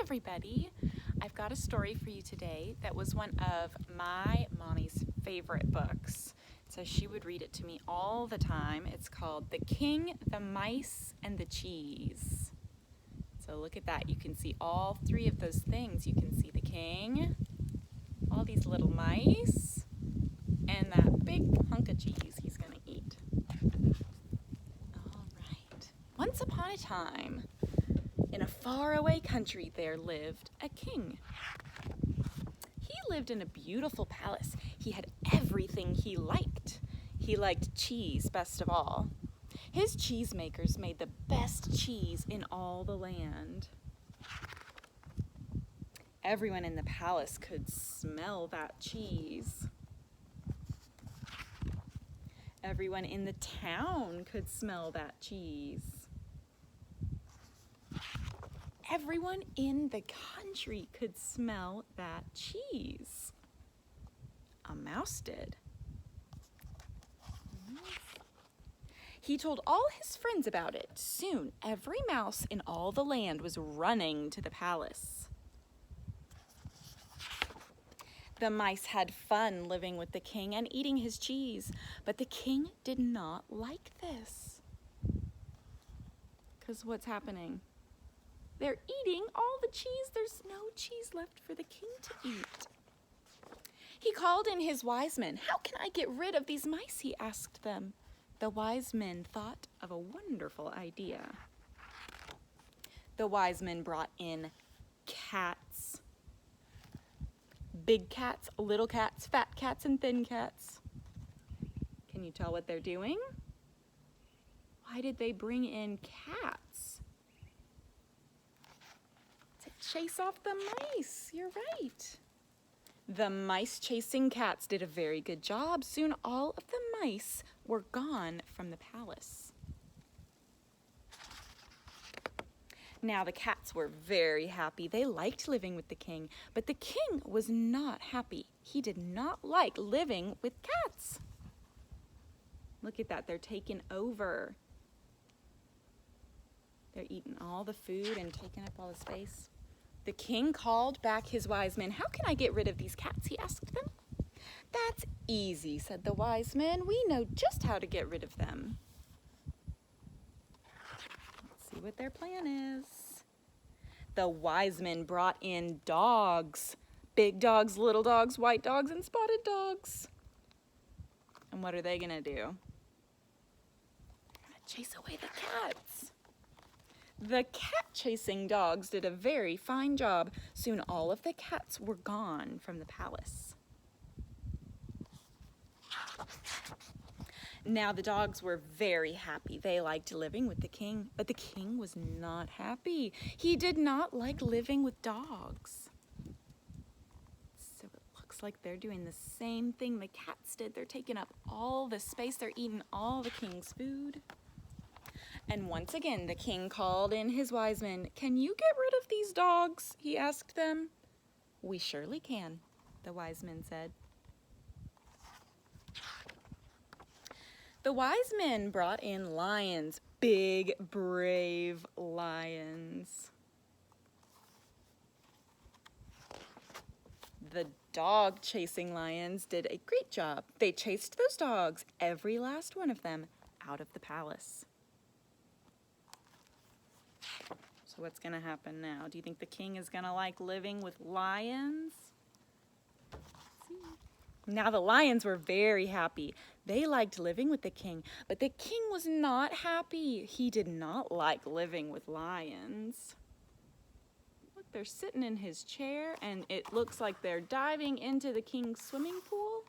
everybody. I've got a story for you today that was one of my mommy's favorite books. So she would read it to me all the time. It's called The King, the Mice, and the Cheese. So look at that. You can see all three of those things. You can see the king, all these little mice, and that big hunk of cheese he's going to eat. All right. Once upon a time, in a faraway country, there lived a king. He lived in a beautiful palace. He had everything he liked. He liked cheese best of all. His cheesemakers made the best cheese in all the land. Everyone in the palace could smell that cheese. Everyone in the town could smell that cheese. Everyone in the country could smell that cheese. A mouse did. He told all his friends about it. Soon, every mouse in all the land was running to the palace. The mice had fun living with the king and eating his cheese, but the king did not like this. 'Cause what's happening? They're eating all the cheese. There's no cheese left for the king to eat. He called in his wise men. "How can I get rid of these mice?" he asked them. The wise men thought of a wonderful idea. The wise men brought in cats. Big cats, little cats, fat cats, and thin cats. Can you tell what they're doing? Why did they bring in cats? To chase off the mice. You're right. The mice-chasing cats did a very good job. Soon all of the mice were gone from the palace. Now the cats were very happy. They liked living with the king, but the king was not happy. He did not like living with cats. Look at that, they're taking over. They're eating all the food and taking up all the space. The king called back his wise men. "How can I get rid of these cats?" he asked them. "That's easy," said the wise men. "We know just how to get rid of them." Let's see what their plan is. The wise men brought in dogs. Big dogs, little dogs, white dogs, and spotted dogs. And what are they gonna do? They're gonna chase away the cats. The cat-chasing dogs did a very fine job. Soon all of the cats were gone from the palace. Now the dogs were very happy. They liked living with the king, but the king was not happy. He did not like living with dogs. So it looks like they're doing the same thing the cats did. They're taking up all the space. They're eating all the king's food. And once again, the king called in his wise men. "Can you get rid of these dogs?" he asked them. "We surely can," the wise men said. The wise men brought in lions, big, brave lions. The dog-chasing lions did a great job. They chased those dogs, every last one of them, out of the palace. So what's going to happen now? Do you think the king is going to like living with lions? Let's see. Now the lions were very happy. They liked living with the king, but the king was not happy. He did not like living with lions. Look, they're sitting in his chair, and it looks like they're diving into the king's swimming pool.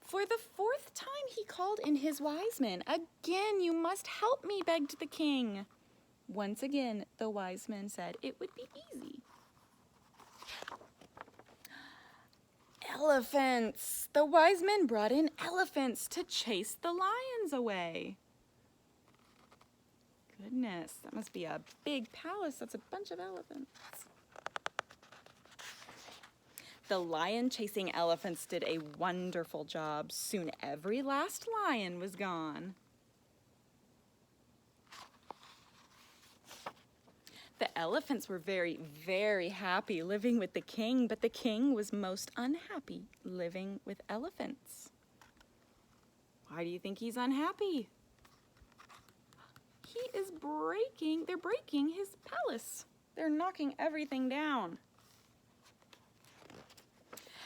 For the fourth time, he called in his wise men. "Again, you must help me," begged the king. Once again, the wise men said it would be easy. Elephants. The wise men brought in elephants to chase the lions away. Goodness, that must be a big palace. That's a bunch of elephants. The lion-chasing elephants did a wonderful job. Soon every last lion was gone. elephants were very, very happy living with the king, but the king was most unhappy living with elephants. Why do you think he's unhappy? They're breaking his palace. They're knocking everything down.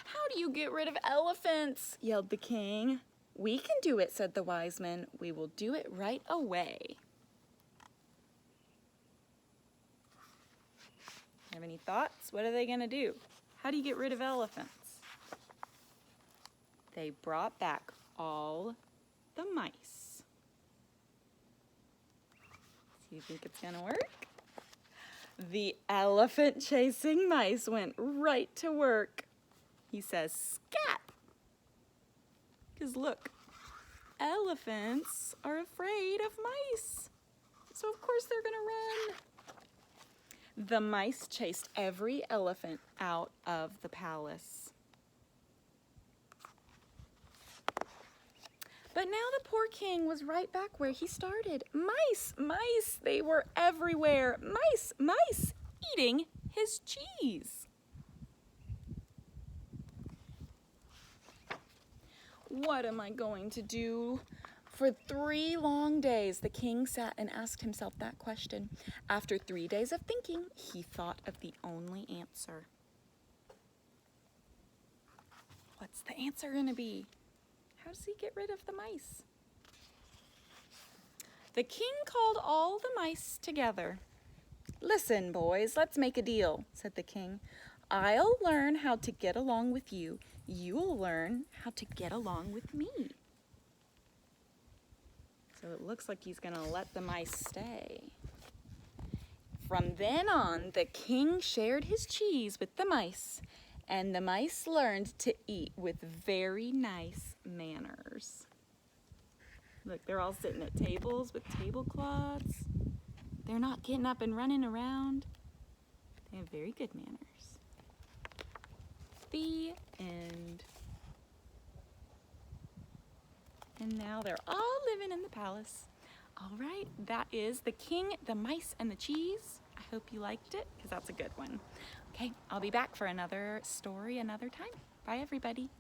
How do you get rid of elephants? Yelled the king. We can do it, said the wise men. We will do it right away. Have any thoughts? What are they going to do? How do you get rid of elephants? They brought back all the mice. Do you think it's going to work? The elephant chasing mice went right to work. He says, scat! Because look, elephants are afraid of mice. So of course they're going to run. The mice chased every elephant out of the palace. But now the poor king was right back where he started. Mice, mice, they were everywhere. Mice, mice, eating his cheese. What am I going to do? For 3 long days, the king sat and asked himself that question. After 3 days of thinking, he thought of the only answer. What's the answer going to be? How does he get rid of the mice? The king called all the mice together. Listen, boys, let's make a deal, said the king. I'll learn how to get along with you. You'll learn how to get along with me. So it looks like he's going to let the mice stay. From then on, the king shared his cheese with the mice, and the mice learned to eat with very nice manners. Look, they're all sitting at tables with tablecloths. They're not getting up and running around. They have very good manners. The end. And now they're all living in the palace. All right, that is The King, the Mice, and the Cheese. I hope you liked it, because that's a good one. Okay, I'll be back for another story another time. Bye, everybody.